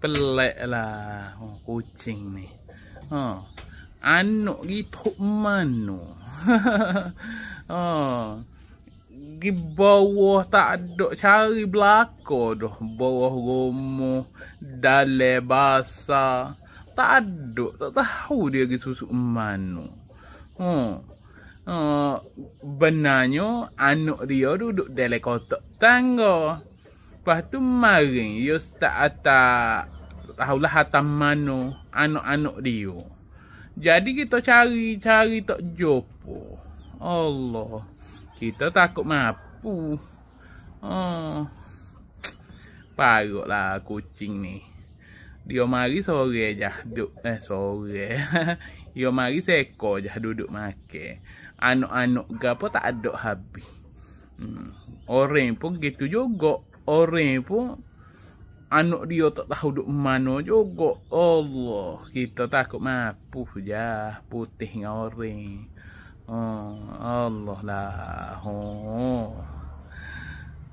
Pelik lah kucing ni. Anak gitu mana? Di bawah tak ada cari belaka dah. Bawah rumah, dalam basah. Tak ada, tak tahu dia pergi susu mana. Benarnya anak dia duduk dalam kotak tangga. Lepas tu mari dia tak tahulah atas mana anak-anak dia. Jadi kita cari tak jumpa. Allah, kita takut mampu. Parutlah kucing ni. Dia mari sore je duduk sore. Dia mari seekor je duduk makan. Anak-anak gapo tak ada habis. Orang pun gitu juga. Orang pun anak dia tak tahu duk mana juga. Allah, kita takut mampu je putih dengan orang. Allah lah.